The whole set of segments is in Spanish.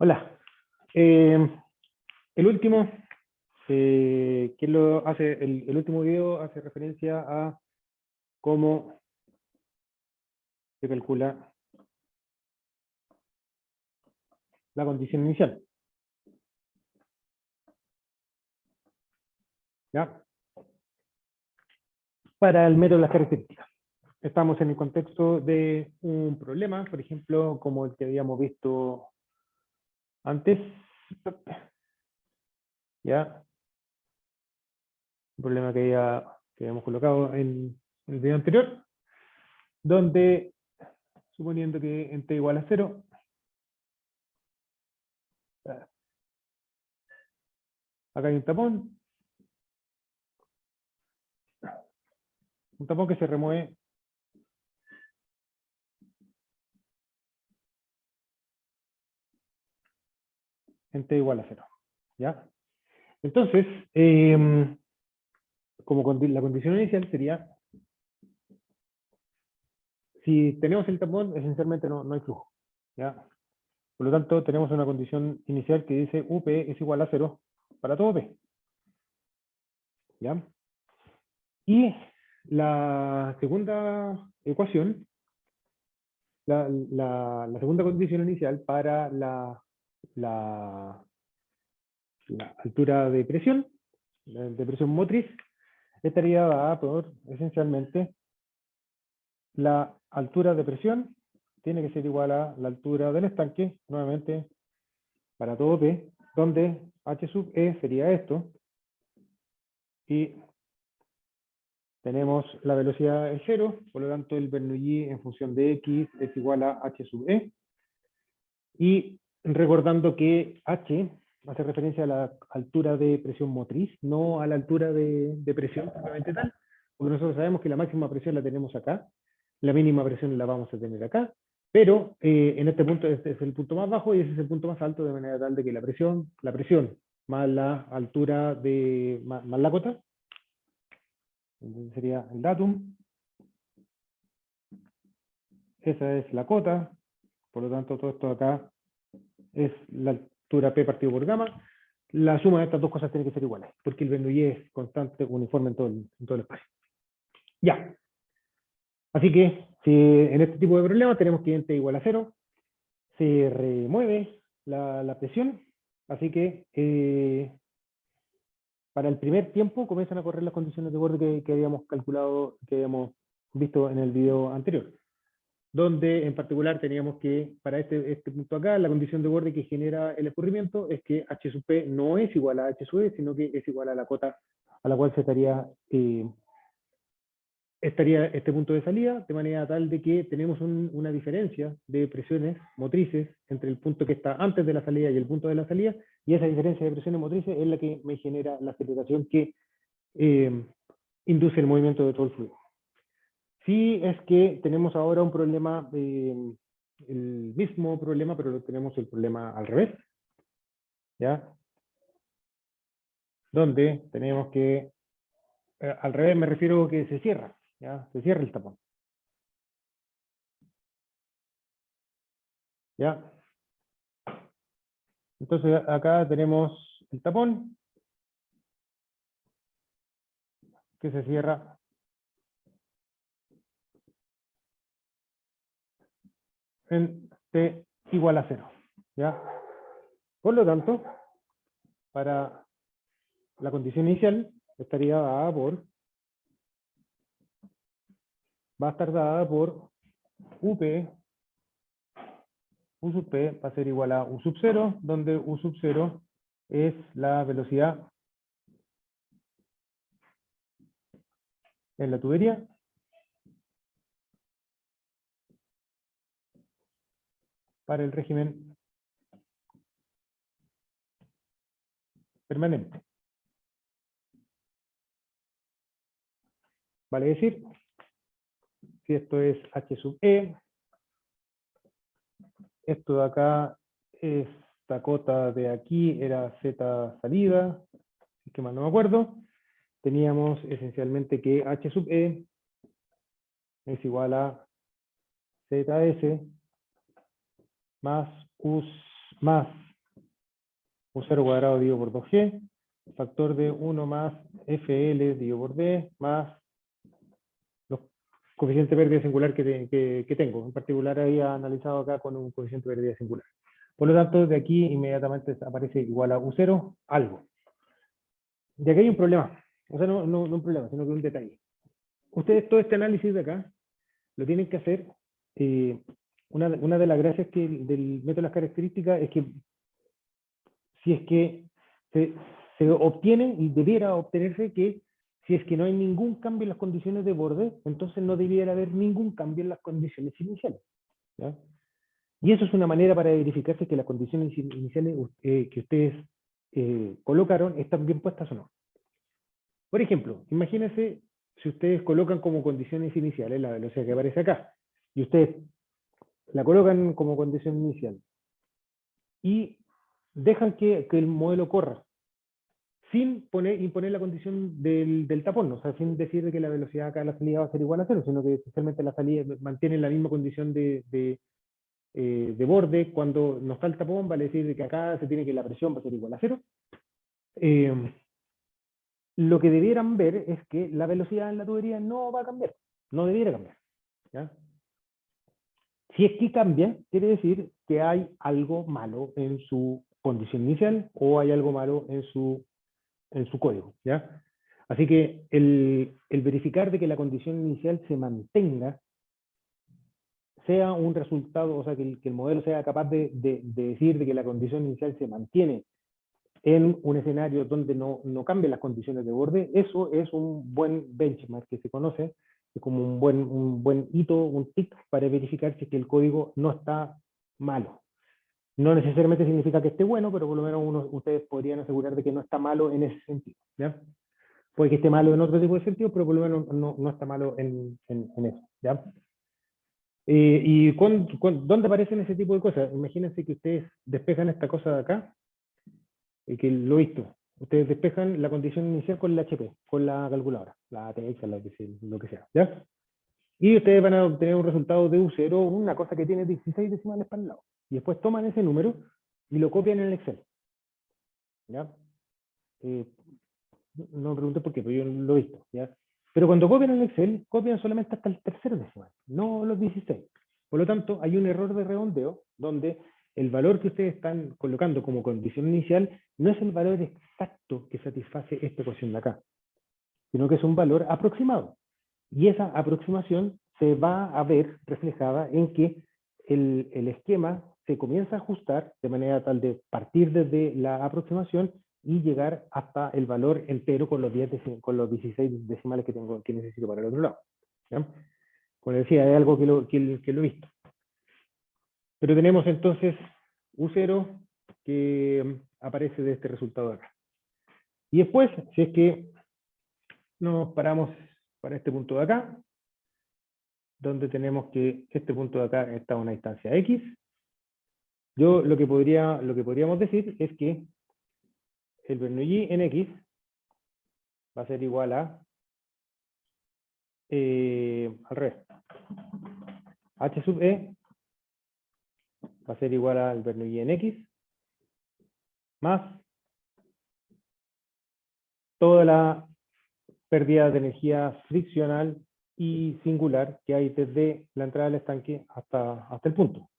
Hola. El último, que lo hace, el último video hace referencia a cómo se calcula la condición inicial. ¿Ya? Para el método de las características. Estamos en el contexto de un problema, por ejemplo, como el que habíamos visto antes. ¿Ya? Un problema que habíamos colocado en el video anterior, donde, suponiendo que en t igual a 0, acá hay un tapón que se remueve en t igual a 0. ¿Ya? Entonces, como la condición inicial sería, si tenemos el tapón, esencialmente no hay flujo. ¿Ya? Por lo tanto, tenemos una condición inicial que dice UP es igual a 0 para todo P. ¿Ya? Y la segunda ecuación, la segunda condición inicial para la altura de presión motriz, estaría dada por, esencialmente, la altura de presión tiene que ser igual a la altura del estanque, nuevamente, para todo P, donde H sub E sería esto, y tenemos la velocidad es 0, por lo tanto el Bernoulli en función de X es igual a H sub E, y recordando que H hace referencia a la altura de presión motriz, no a la altura de presión propiamente tal, porque nosotros sabemos que la máxima presión la tenemos acá, la mínima presión la vamos a tener acá, pero en este punto este es el punto más bajo y ese es el punto más alto, de manera tal de que la presión más la altura más la cota, entonces sería el datum, esa es la cota, por lo tanto todo esto acá es la altura P partido por gamma. La suma de estas dos cosas tiene que ser iguales, porque el Bernoulli es constante, uniforme en todo el espacio. Ya. Así que, si en este tipo de problemas tenemos que t igual a 0, se remueve la presión, así que para el primer tiempo comienzan a correr las condiciones de borde que habíamos calculado, que habíamos visto en el video anterior, donde en particular teníamos que, para este punto acá, la condición de borde que genera el escurrimiento es que H sub P no es igual a H sub E, sino que es igual a la cota a la cual se estaría este punto de salida, de manera tal de que tenemos una diferencia de presiones motrices entre el punto que está antes de la salida y el punto de la salida, y esa diferencia de presiones motrices es la que me genera la aceleración que induce el movimiento de todo el fluido. Sí, es que tenemos ahora un problema, el mismo problema, pero tenemos el problema al revés, ¿ya? Donde tenemos que, al revés me refiero que se cierra, ¿ya? Se cierra el tapón. ¿Ya? Entonces acá tenemos el tapón, que se cierra en T igual a 0, ¿ya? Por lo tanto, para la condición inicial estaría dada por, va a estar dada por UP, U sub P va a ser igual a U sub 0, donde U sub 0 es la velocidad en la tubería para el régimen permanente. Vale decir, si esto es H sub E, esto de acá, esta cota de aquí era Z salida, si que mal no me acuerdo, teníamos esencialmente que H sub E es igual a ZS más U0 cuadrado dividido por 2G, factor de 1 más FL dividido por D, más los coeficientes de pérdida singular que tengo. En particular había analizado acá con un coeficiente de pérdida singular. Por lo tanto, de aquí inmediatamente aparece igual a U0, algo. Y aquí hay un problema. O sea, no un problema, sino que un detalle. Ustedes todo este análisis de acá lo tienen que hacer. Una de las gracias del método de las características es que si es que se obtiene y debiera obtenerse que si es que no hay ningún cambio en las condiciones de borde, entonces no debiera haber ningún cambio en las condiciones iniciales. ¿Ya? Y eso es una manera para verificar si es que las condiciones iniciales que ustedes colocaron están bien puestas o no. Por ejemplo, imagínense si ustedes colocan como condiciones iniciales la velocidad que aparece acá, y ustedes la colocan como condición inicial, y dejan que el modelo corra, sin imponer la condición del tapón, o sea, sin decir que la velocidad acá a la salida va a ser igual a cero, sino que esencialmente la salida mantiene la misma condición de borde. Cuando no está el tapón, vale decir que acá se tiene que la presión va a ser igual a cero. Lo que debieran ver es que la velocidad en la tubería no va a cambiar, no debiera cambiar. ¿Ya? Si es que cambia, quiere decir que hay algo malo en su condición inicial o hay algo malo en su código. ¿Ya? Así que el verificar de que la condición inicial se mantenga sea un resultado, o sea, que el modelo sea capaz de decir de que la condición inicial se mantiene en un escenario donde no cambien las condiciones de borde, eso es un buen benchmark que se conoce como un buen hito, un tick para verificar si es que el código no está malo. No necesariamente significa que esté bueno, pero por lo menos ustedes podrían asegurar de que no está malo en ese sentido. ¿Ya? Puede que esté malo en otro tipo de sentido, pero por lo menos no está malo en eso. ¿Ya? ¿Y dónde aparecen ese tipo de cosas? Imagínense que ustedes despejan esta cosa de acá, y que lo he visto. Ustedes despejan la condición inicial con la HP, con la calculadora, la ATX, lo que sea. ¿Ya? Y ustedes van a obtener un resultado de U0, una cosa que tiene 16 decimales para el lado. Y después toman ese número y lo copian en el Excel. ¿Ya? No me pregunté por qué, pero yo lo he visto. ¿Ya? Pero cuando copian en el Excel, copian solamente hasta el tercer decimal, no los 16. Por lo tanto, hay un error de redondeo donde el valor que ustedes están colocando como condición inicial no es el valor exacto que satisface esta ecuación de acá, sino que es un valor aproximado. Y esa aproximación se va a ver reflejada en que el esquema se comienza a ajustar de manera tal de partir desde la aproximación y llegar hasta el valor entero con los 16 decimales que necesito para el otro lado. ¿Ya? Como decía, es algo que lo he visto. Pero tenemos entonces U0 que aparece de este resultado de acá. Y después, si es que nos paramos para este punto de acá, donde tenemos que este punto de acá está a una distancia X, yo lo que podríamos decir es que el Bernoulli en X va a ser igual a, al revés, H sub E va a ser igual al Bernoulli en X más toda la pérdida de energía friccional y singular que hay desde la entrada del estanque hasta el punto.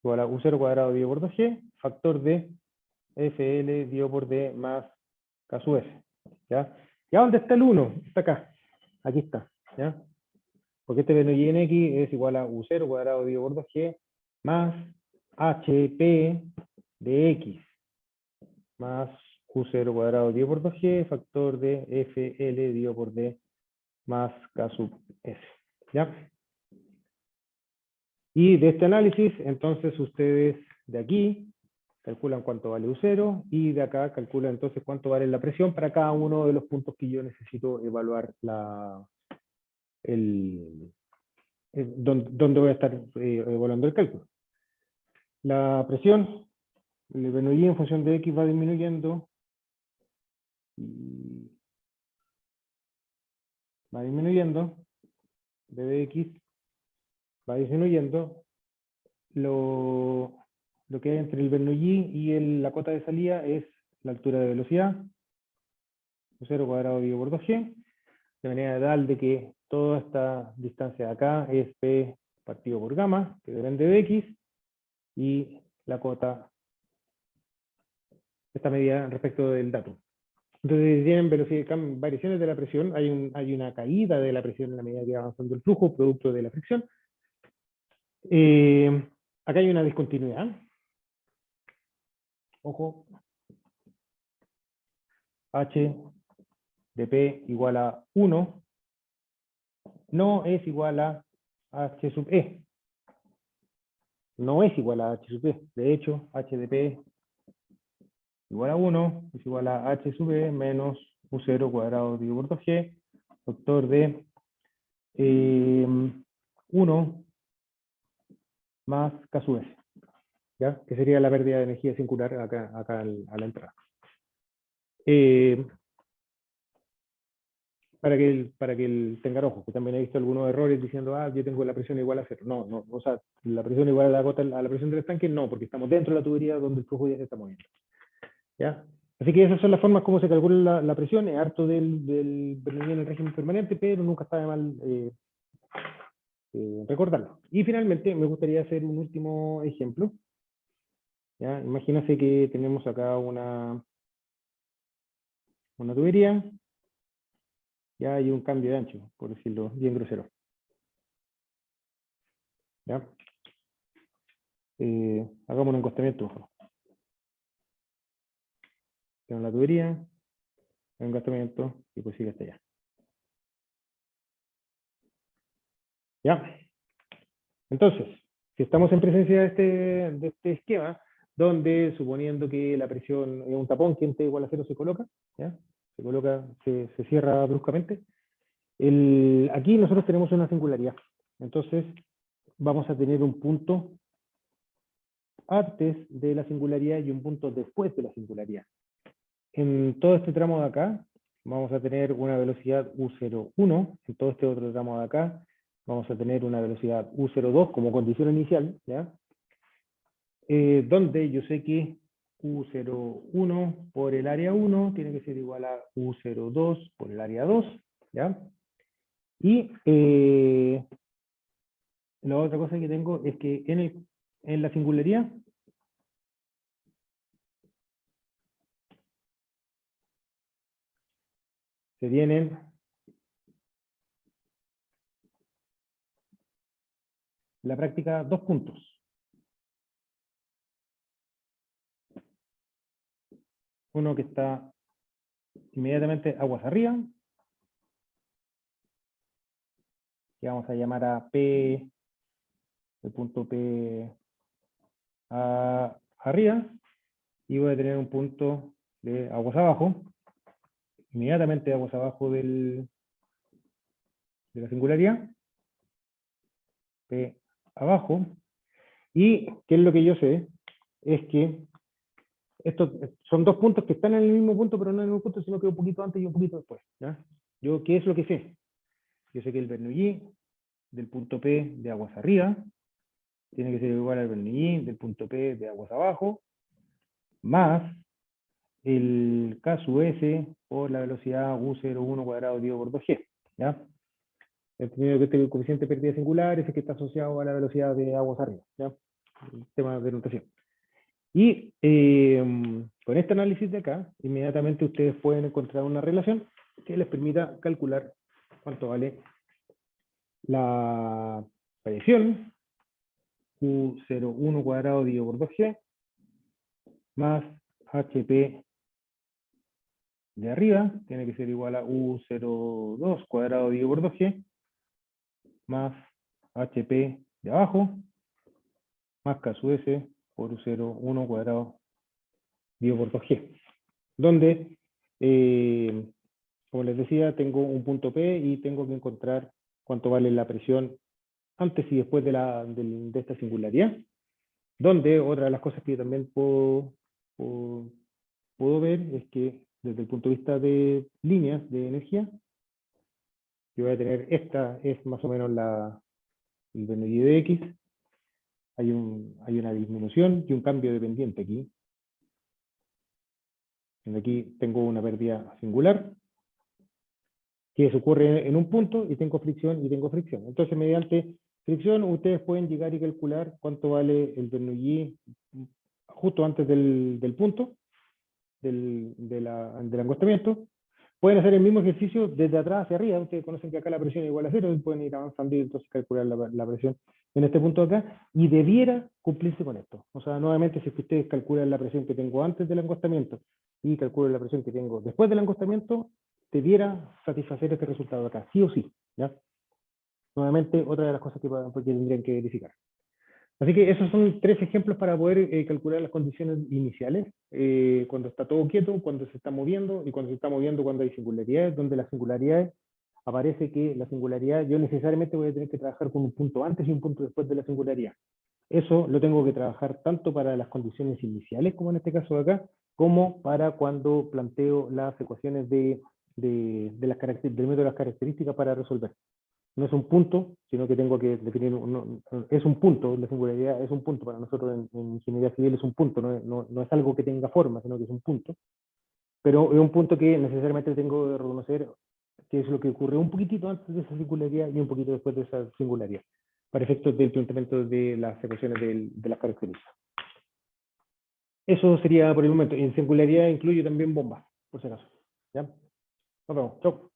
Igual a U0 cuadrado dividido por 2G, factor de FL dividido por D más K sub F. ¿Ya? ¿Ya dónde está el 1? Está acá. Aquí está. ¿Ya? Porque este Bernoulli en X es igual a U0 cuadrado dividido por 2G más HP de X más U0 cuadrado dividido por 2G, factor de FL dividido por D más K sub F. ¿Ya? Y de este análisis, entonces ustedes de aquí calculan cuánto vale U0 y de acá calculan entonces cuánto vale la presión para cada uno de los puntos que yo necesito evaluar dónde voy a estar evaluando el cálculo. La presión, el Bernoulli en función de X va disminuyendo, dBx va disminuyendo, lo que hay entre el Bernoulli y la cota de salida es la altura de velocidad, 0 cuadrado dividido por 2G, de manera tal de que toda esta distancia de acá es P partido por gamma, que depende de X, y la cota está medida respecto del dato. Entonces, si tienen variaciones de la presión, hay una caída de la presión en la medida que va avanzando el flujo, producto de la fricción. Acá hay una discontinuidad. Ojo. H de P igual a 1 no es igual a H sub E. No es igual a H sub E. De hecho, H de P igual a 1 es igual a H sub E menos U0 cuadrado dividido por 2G, factor de 1 más K sub S, ¿ya? Que sería la pérdida de energía singular acá a la entrada. Para que tengan ojo, que también he visto algunos errores diciendo, yo tengo la presión igual a 0. No, o sea, la presión igual a la gota, a la presión del estanque, no, porque estamos dentro de la tubería donde el flujo ya se está moviendo. ¿Ya? Así que esas son las formas como se calcula la presión, es harto del Bernoulli en el régimen permanente, pero nunca está de mal recordarlo. Y finalmente me gustaría hacer un último ejemplo. ¿Ya? Imagínense que tenemos acá una tubería, ya hay un cambio de ancho, por decirlo bien grosero. ¿Ya? Hagamos un encostamiento, ojo. Tengo la tubería, un encostamiento y pues sigue hasta allá. ¿Ya? Entonces, si estamos en presencia de este esquema, donde suponiendo que la presión es un tapón que en T igual a 0 se coloca, ¿ya? Se cierra bruscamente. Aquí nosotros tenemos una singularidad. Entonces, vamos a tener un punto antes de la singularidad y un punto después de la singularidad. En todo este tramo de acá, vamos a tener una velocidad U01, en todo este otro tramo de acá, vamos a tener una velocidad U02 como condición inicial, ¿ya? Donde yo sé que U01 por el área 1 tiene que ser igual a U02 por el área 2, ¿ya? Y la otra cosa que tengo es que en la singularidad se tienen la práctica dos puntos. Uno que está inmediatamente aguas arriba, que vamos a llamar a P, el punto P arriba, y voy a tener un punto de aguas abajo, inmediatamente aguas abajo de la singularidad, P abajo, y qué es lo que yo sé, es que estos son dos puntos que están en el mismo punto, pero no en el mismo punto, sino que un poquito antes y un poquito después, ¿ya? Yo, ¿qué es lo que sé? Yo sé que el Bernoulli del punto P de aguas arriba tiene que ser igual al Bernoulli del punto P de aguas abajo, más el K sub S por la velocidad U01 cuadrado dividido por 2G, ¿ya? Entendiendo que este coeficiente de pérdida singular es el que está asociado a la velocidad de aguas arriba, ¿ya? El tema de notación. Y con este análisis de acá, inmediatamente ustedes pueden encontrar una relación que les permita calcular cuánto vale la variación U01 cuadrado dividido por 2G más HP de arriba, tiene que ser igual a U02 cuadrado dividido por 2G más HP de abajo más K sub S por U01 cuadrado dividido por 2G. Donde, como les decía, tengo un punto P y tengo que encontrar cuánto vale la presión antes y después de esta singularidad. Donde otra de las cosas que yo también puedo ver es que desde el punto de vista de líneas de energía, yo voy a tener esta es más o menos el Bernoulli de X, hay una disminución y un cambio de pendiente aquí. Aquí tengo una pérdida singular, que se ocurre en un punto, y tengo fricción y tengo fricción. Entonces, mediante fricción, ustedes pueden llegar y calcular cuánto vale el Bernoulli justo antes del punto, del angostamiento. Pueden hacer el mismo ejercicio desde atrás hacia arriba. Ustedes conocen que acá la presión es igual a 0, y pueden ir avanzando y entonces calcular la presión en este punto de acá, y debiera cumplirse con esto. O sea, nuevamente, si ustedes calculan la presión que tengo antes del angostamiento y calculan la presión que tengo después del angostamiento, debiera satisfacer este resultado acá, sí o sí, ¿ya? Nuevamente, otra de las cosas que tendrían que verificar. Así que esos son 3 ejemplos para poder calcular las condiciones iniciales, cuando está todo quieto, cuando se está moviendo, y cuando se está moviendo cuando hay singularidades, donde las singularidades aparece que la singularidad, yo necesariamente voy a tener que trabajar con un punto antes y un punto después de la singularidad. Eso lo tengo que trabajar tanto para las condiciones iniciales, como en este caso de acá, como para cuando planteo las ecuaciones del método de las características para resolver. No es un punto, sino que tengo que definir, es un punto, la singularidad es un punto, para nosotros en ingeniería civil es un punto, no es algo que tenga forma, sino que es un punto, pero es un punto que necesariamente tengo que reconocer que es lo que ocurre un poquitito antes de esa singularidad y un poquito después de esa singularidad, para efectos del planteamiento de las ecuaciones de las características. Eso sería por el momento. En singularidad incluye también bombas, por si acaso. ¿Ya? Nos vemos. Chau.